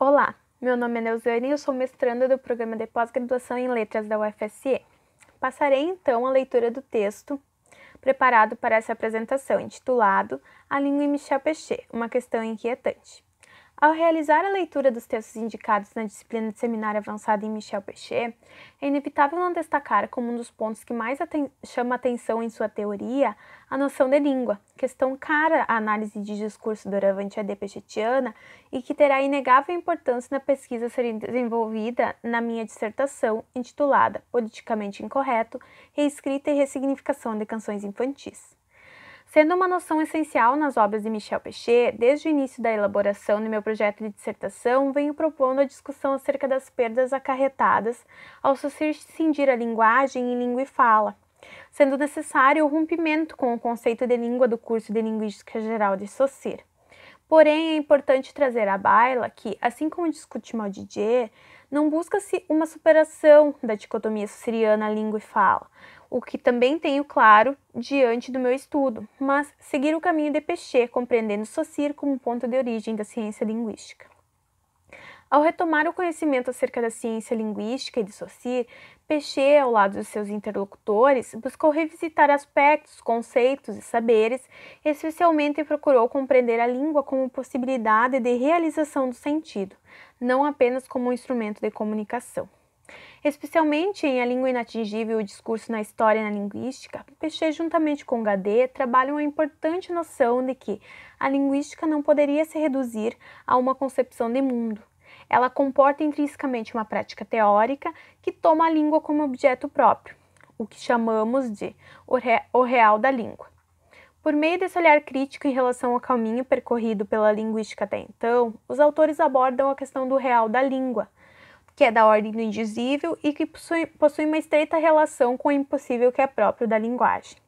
Olá, meu nome é Neuzane e eu sou mestranda do programa de pós-graduação em Letras da UFSE. Passarei então a leitura do texto preparado para essa apresentação, intitulado A Língua em Michel Pechet, uma questão inquietante. Ao realizar a leitura dos textos indicados na disciplina de Seminário Avançado em Michel Pechet, é inevitável não destacar como um dos pontos que mais chama atenção em sua teoria a noção de língua, questão cara à análise de discurso doravante AD pechetiana e que terá inegável importância na pesquisa a ser desenvolvida na minha dissertação, intitulada Politicamente Incorreto, Reescrita e Ressignificação de Canções Infantis. Sendo uma noção essencial nas obras de Michel Pechet, desde o início da elaboração do meu projeto de dissertação, venho propondo a discussão acerca das perdas acarretadas ao cindir a linguagem em língua e fala, sendo necessário o rompimento com o conceito de língua do curso de Linguística Geral de Saussure. Porém, é importante trazer à baila que, assim como discute Maudidier, não busca-se uma superação da dicotomia saussuriana língua e fala, o que também tenho claro diante do meu estudo, mas seguir o caminho de Pechet, compreendendo Saussure como ponto de origem da ciência linguística. Ao retomar o conhecimento acerca da ciência linguística e de Saussure, Pechet, ao lado dos seus interlocutores, buscou revisitar aspectos, conceitos e saberes, especialmente procurou compreender a língua como possibilidade de realização do sentido, não apenas como um instrumento de comunicação. Especialmente em A Língua Inatingível e o Discurso na História e na Linguística, Pechet, juntamente com Gadet, trabalham a importante noção de que a linguística não poderia se reduzir a uma concepção de mundo. Ela comporta intrinsecamente uma prática teórica que toma a língua como objeto próprio, o que chamamos de o real da língua. Por meio desse olhar crítico em relação ao caminho percorrido pela linguística até então, os autores abordam a questão do real da língua, que é da ordem do indizível e que possui uma estreita relação com o impossível que é próprio da linguagem.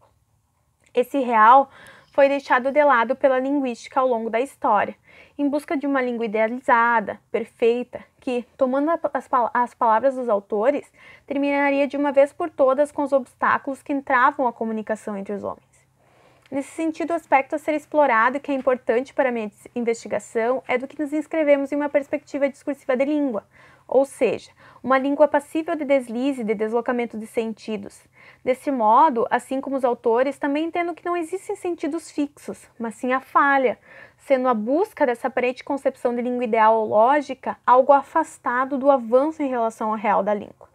Esse real foi deixado de lado pela linguística ao longo da história, em busca de uma língua idealizada, perfeita, que, tomando as palavras dos autores, terminaria de uma vez por todas com os obstáculos que entravam a comunicação entre os homens. Nesse sentido, o aspecto a ser explorado e que é importante para a minha investigação é do que nos inscrevemos em uma perspectiva discursiva de língua, ou seja, uma língua passível de deslize, de deslocamento de sentidos. Desse modo, assim como os autores, também entendo que não existem sentidos fixos, mas sim a falha, sendo a busca dessa aparente concepção de língua ideal ou lógica algo afastado do avanço em relação ao real da língua.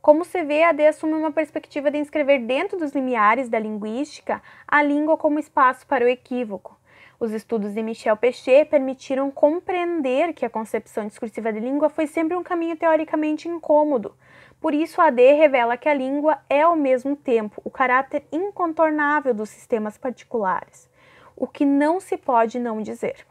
Como se vê, a AD assume uma perspectiva de inscrever dentro dos limiares da linguística a língua como espaço para o equívoco. Os estudos de Michel Pechet permitiram compreender que a concepção discursiva de língua foi sempre um caminho teoricamente incômodo. Por isso, a AD revela que a língua é, ao mesmo tempo, o caráter incontornável dos sistemas particulares, o que não se pode não dizer.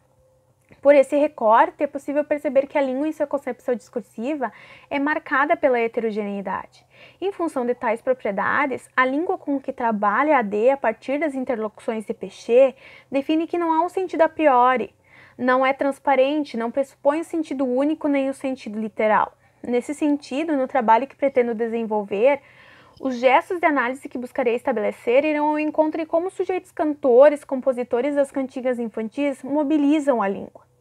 Por esse recorte, é possível perceber que a língua em sua concepção discursiva é marcada pela heterogeneidade. Em função de tais propriedades, a língua com que trabalha a AD a partir das interlocuções de Pechet define que não há um sentido a priori, não é transparente, não pressupõe o sentido único nem o sentido literal. Nesse sentido, no trabalho que pretendo desenvolver, os gestos de análise que buscarei estabelecer irão ao encontro de como sujeitos cantores, compositores das cantigas infantis mobilizam a língua.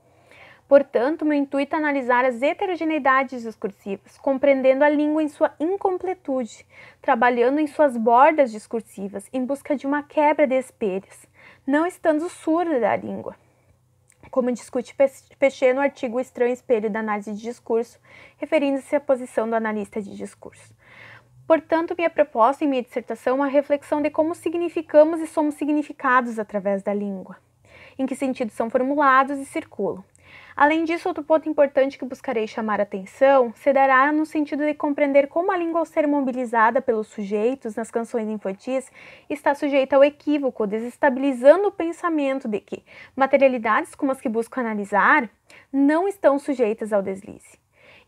Portanto, meu intuito é analisar as heterogeneidades discursivas, compreendendo a língua em sua incompletude, trabalhando em suas bordas discursivas, em busca de uma quebra de espelhos, não estando surda da língua, como discute Pechet no artigo O Estranho Espelho da Análise de Discurso, referindo-se à posição do analista de discurso. Portanto, minha proposta em minha dissertação é uma reflexão de como significamos e somos significados através da língua, em que sentidos são formulados e circulam. Além disso, outro ponto importante que buscarei chamar a atenção se dará no sentido de compreender como a língua, ao ser mobilizada pelos sujeitos nas canções infantis, está sujeita ao equívoco, desestabilizando o pensamento de que materialidades como as que busco analisar não estão sujeitas ao deslize.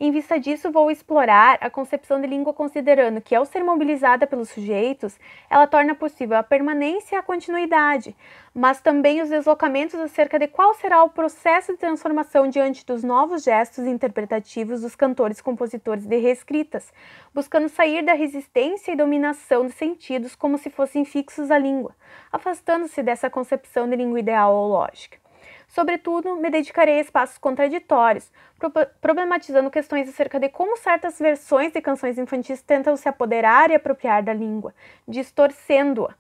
Em vista disso, vou explorar a concepção de língua considerando que, ao ser mobilizada pelos sujeitos, ela torna possível a permanência e a continuidade, mas também os deslocamentos acerca de qual será o processo de transformação diante dos novos gestos interpretativos dos cantores-compositores de reescritas, buscando sair da resistência e dominação de sentidos como se fossem fixos à língua, afastando-se dessa concepção de língua ideal ou lógica. Sobretudo, me dedicarei a espaços contraditórios, problematizando questões acerca de como certas versões de canções infantis tentam se apoderar e apropriar da língua, distorcendo-a,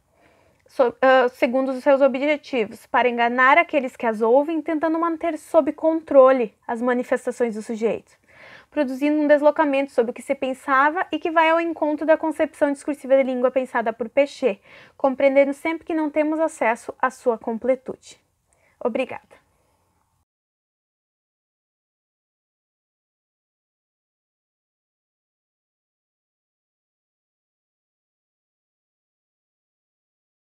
segundo os seus objetivos, para enganar aqueles que as ouvem, tentando manter sob controle as manifestações dos sujeitos, produzindo um deslocamento sobre o que se pensava e que vai ao encontro da concepção discursiva de língua pensada por Péchet, compreendendo sempre que não temos acesso à sua completude. Obrigada.